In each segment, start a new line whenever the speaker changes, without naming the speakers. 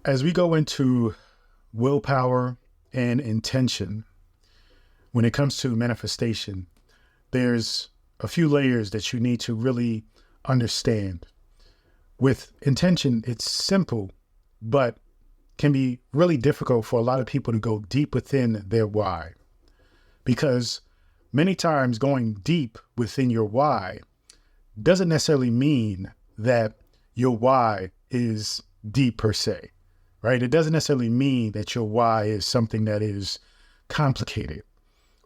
As we go into willpower and intention, when it comes to manifestation, there's a few layers that you need to really understand. With intention, it's simple, but can be really difficult for a lot of people to go deep within their why. Because many times going deep within your why doesn't necessarily mean that your why is deep per se, right? It doesn't necessarily mean that your why is something that is complicated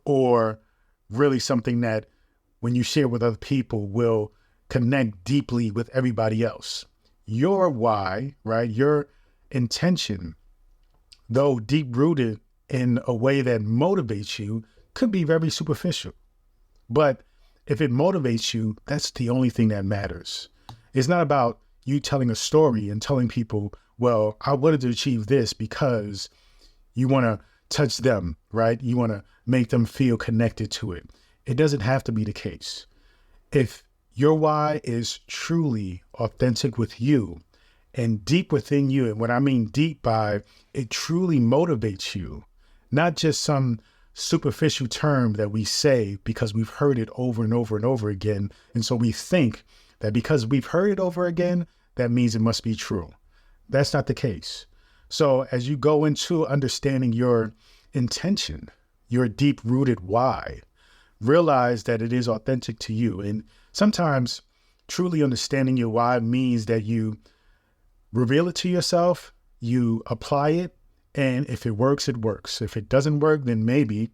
or really something that when you share with other people will connect deeply with everybody else. Your why, right? Your intention, though deep rooted in a way that motivates you, could be very superficial. But if it motivates you, that's the only thing that matters. It's not about you telling a story and telling people, well, I wanted to achieve this because you want to touch them, right? You want to make them feel connected to it. It doesn't have to be the case. If your why is truly authentic with you and deep within you, and what I mean deep by it truly motivates you, not just some superficial term that we say because we've heard it over and over and over again. And so we think that because we've heard it over again, that means it must be true. That's not the case. So as you go into understanding your intention, your deep rooted why, realize that it is authentic to you. And sometimes truly understanding your why means that you reveal it to yourself, you apply it, and if it works, it works. If it doesn't work, then maybe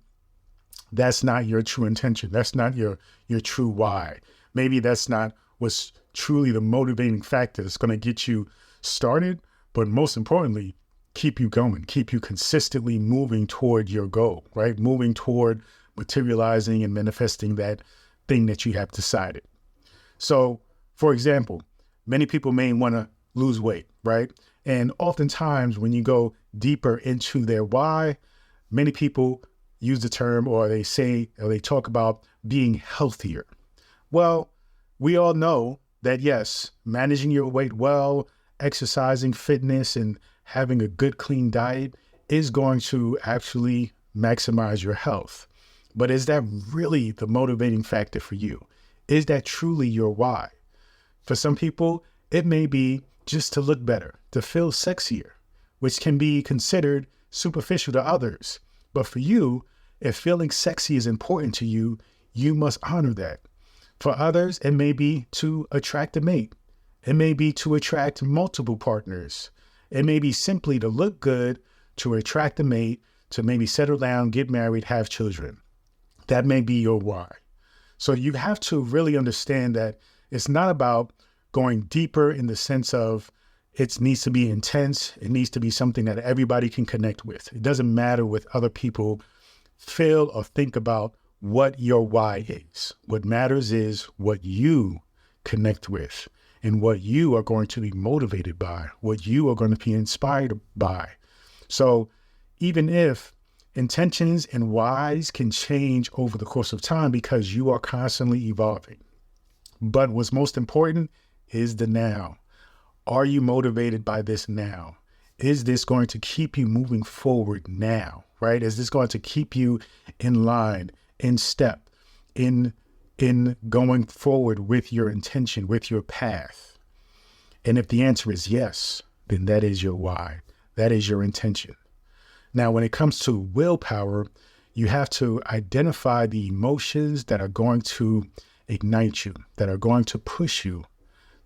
that's not your true intention. That's not your true why. Maybe that's not what's truly the motivating factor that's going to get you started, but most importantly, keep you going, keep you consistently moving toward your goal, right? Moving toward materializing and manifesting that thing that you have decided. So, for example, many people may want to lose weight, right? And oftentimes when you go deeper into their why, many people use the term or they say, or they talk about being healthier. Well, we all know that yes, managing your weight well, exercising, fitness, and having a good, clean diet is going to actually maximize your health. But is that really the motivating factor for you? Is that truly your why? For some people, it may be just to look better, to feel sexier, which can be considered superficial to others. But for you, if feeling sexy is important to you, you must honor that. For others, it may be to attract a mate. It may be to attract multiple partners. It may be simply to look good, to attract a mate, to maybe settle down, get married, have children. That may be your why. So you have to really understand that it's not about going deeper in the sense of it needs to be intense. It needs to be something that everybody can connect with. It doesn't matter what other people feel or think about what your why is. What matters is what you connect with and what you are going to be motivated by, what you are going to be inspired by. So even if intentions and whys can change over the course of time because you are constantly evolving, but what's most important is the now. Are you motivated by this now? Is this going to keep you moving forward now, right? Is this going to keep you in line, in step, in going forward with your intention, with your path? And if the answer is yes, then that is your why. That is your intention. Now, when it comes to willpower, you have to identify the emotions that are going to ignite you, that are going to push you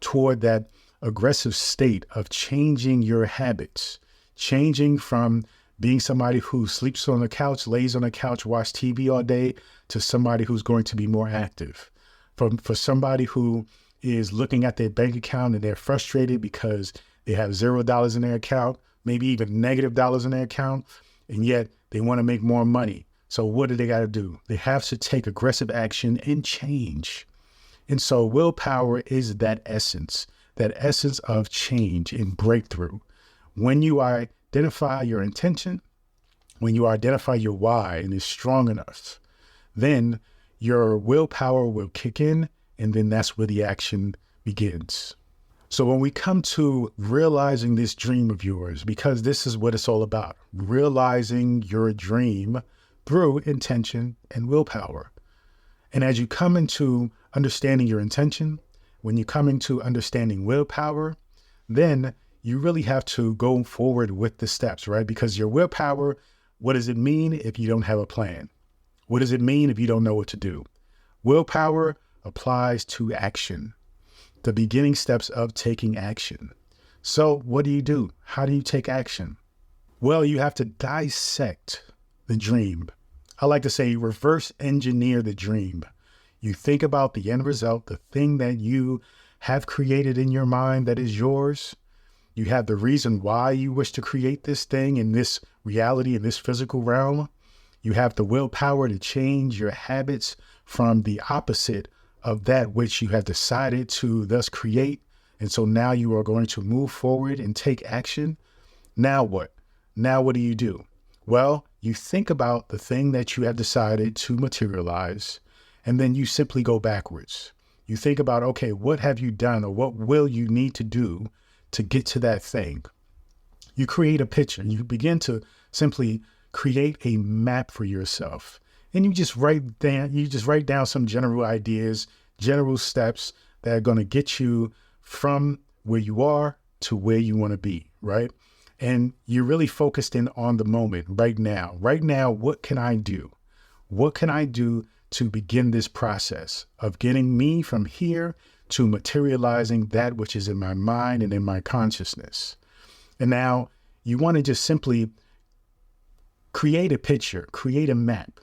toward that aggressive state of changing your habits, changing from being somebody who sleeps on the couch, lays on the couch, watch TV all day, to somebody who's going to be more active. For somebody who is looking at their bank account and they're frustrated because they have $0 in their account, maybe even negative dollars in their account, and yet they want to make more money. So what do they got to do? They have to take aggressive action and change. And so willpower is that essence of change and breakthrough. When you identify your intention, when you identify your why and it's strong enough, then your willpower will kick in, and then that's where the action begins. So when we come to realizing this dream of yours, because this is what it's all about, realizing your dream through intention and willpower. And as you come into understanding your intention, when you come into understanding willpower, then you really have to go forward with the steps, right? Because your willpower, what does it mean if you don't have a plan? What does it mean if you don't know what to do? Willpower applies to action, the beginning steps of taking action. So what do? How do you take action? Well, you have to dissect the dream. I like to say reverse engineer the dream. You think about the end result, the thing that you have created in your mind that is yours. You have the reason why you wish to create this thing in this reality, in this physical realm. You have the willpower to change your habits from the opposite of that which you have decided to thus create. And so now you are going to move forward and take action. Now what? Now what do? Well, you think about the thing that you have decided to materialize, and then you simply go backwards. You think about, okay, what have you done or what will you need to do to get to that thing? You create a picture. You begin to simply create a map for yourself. And you just write down some general ideas, general steps that are going to get you from where you are to where you want to be, right? And you're really focused in on the moment right now. Right now, what can I do? What can I do to begin this process of getting me from here to materializing that which is in my mind and in my consciousness? And now you want to just simply create a picture, create a map,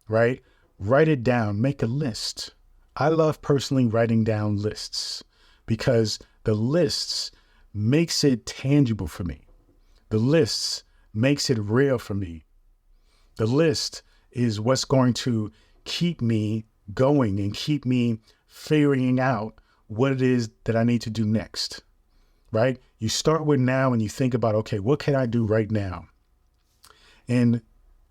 right? Write it down, make a list. I love personally writing down lists because the lists makes it tangible for me. The lists makes it real for me. The list is what's going to keep me going and keep me figuring out what it is that I need to do next, right? You start with now and you think about, okay, what can I do right now? And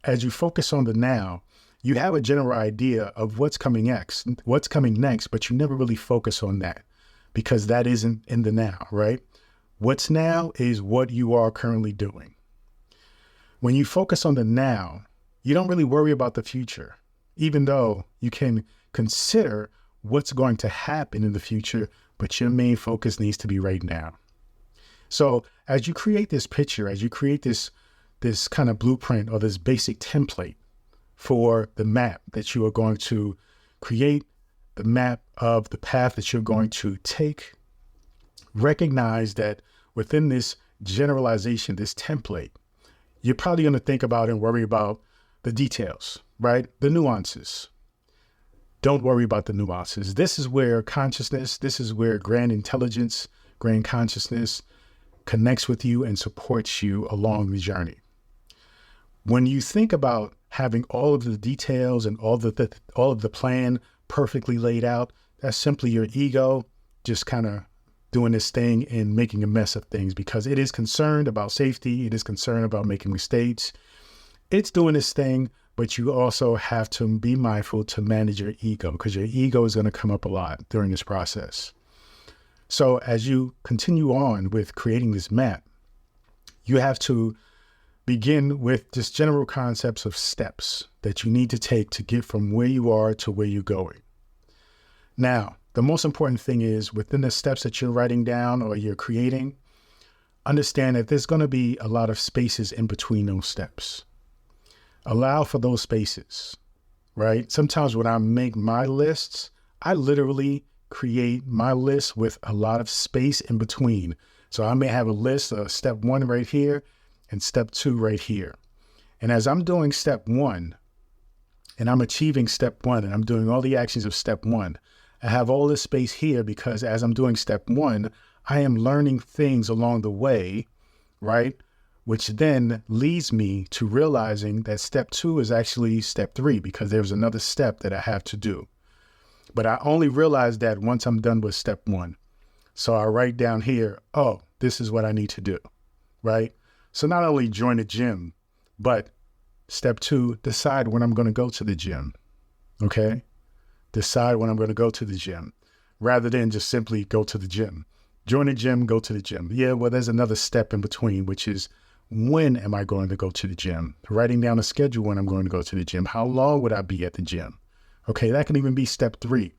as you focus on the now, you have a general idea of what's coming next, but you never really focus on that because that isn't in the now, right? What's now is what you are currently doing. When you focus on the now, you don't really worry about the future, even though you can consider what's going to happen in the future, but your main focus needs to be right now. So as you create this picture, as you create this kind of blueprint or this basic template for the map that you are going to create, the map of the path that you're going to take, recognize that within this generalization, this template, you're probably going to think about and worry about the details, right? The nuances. Don't worry about the nuances. This is where consciousness, this is where grand intelligence, grand consciousness connects with you and supports you along the journey. When you think about having all of the details and all of the plan perfectly laid out, that's simply your ego just kind of doing this thing and making a mess of things because it is concerned about safety. It is concerned about making mistakes. It's doing this thing, but you also have to be mindful to manage your ego because your ego is going to come up a lot during this process. So as you continue on with creating this map, you have to begin with just general concepts of steps that you need to take to get from where you are to where you're going. Now, the most important thing is within the steps that you're writing down or you're creating, understand that there's going to be a lot of spaces in between those steps. Allow for those spaces, right? Sometimes when I make my lists, I literally create my list with a lot of space in between. So I may have a list of step 1 right here and step 2 right here. And as I'm doing step 1 and I'm achieving step 1 and I'm doing all the actions of step 1, I have all this space here because as I'm doing step 1, I am learning things along the way, right? Which then leads me to realizing that step 2 is actually step 3 because there's another step that I have to do. But I only realize that once I'm done with step 1. So I write down here, oh, this is what I need to do, right? So not only join the gym, but step 2, decide when I'm going to go to the gym, okay? Decide when I'm going to go to the gym rather than just simply go to the gym. Join the gym, go to the gym. Yeah, well, there's another step in between, which is when am I going to go to the gym? Writing down a schedule when I'm going to go to the gym. How long would I be at the gym? Okay, that can even be step 3.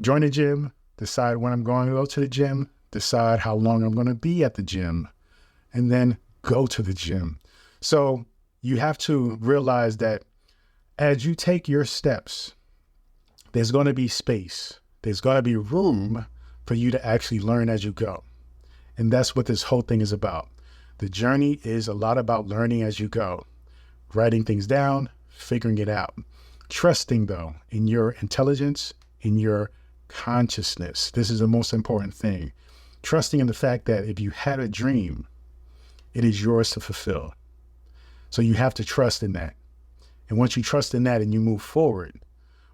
Join the gym, decide when I'm going to go to the gym, decide how long I'm going to be at the gym, and then go to the gym. So you have to realize that as you take your steps, there's going to be space. There's going to be room for you to actually learn as you go. And that's what this whole thing is about. The journey is a lot about learning as you go, writing things down, figuring it out, trusting though in your intelligence, in your consciousness. This is the most important thing. Trusting in the fact that if you had a dream, it is yours to fulfill. So you have to trust in that. And once you trust in that and you move forward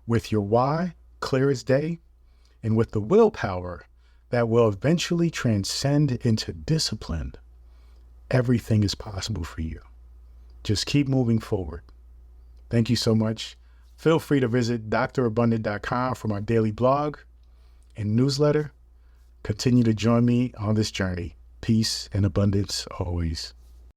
with your why clear as day and with the willpower that will eventually transcend into discipline, everything is possible for you. Just keep moving forward. Thank you so much. Feel free to visit drabundant.com for my daily blog and newsletter. Continue to join me on this journey. Peace and abundance always.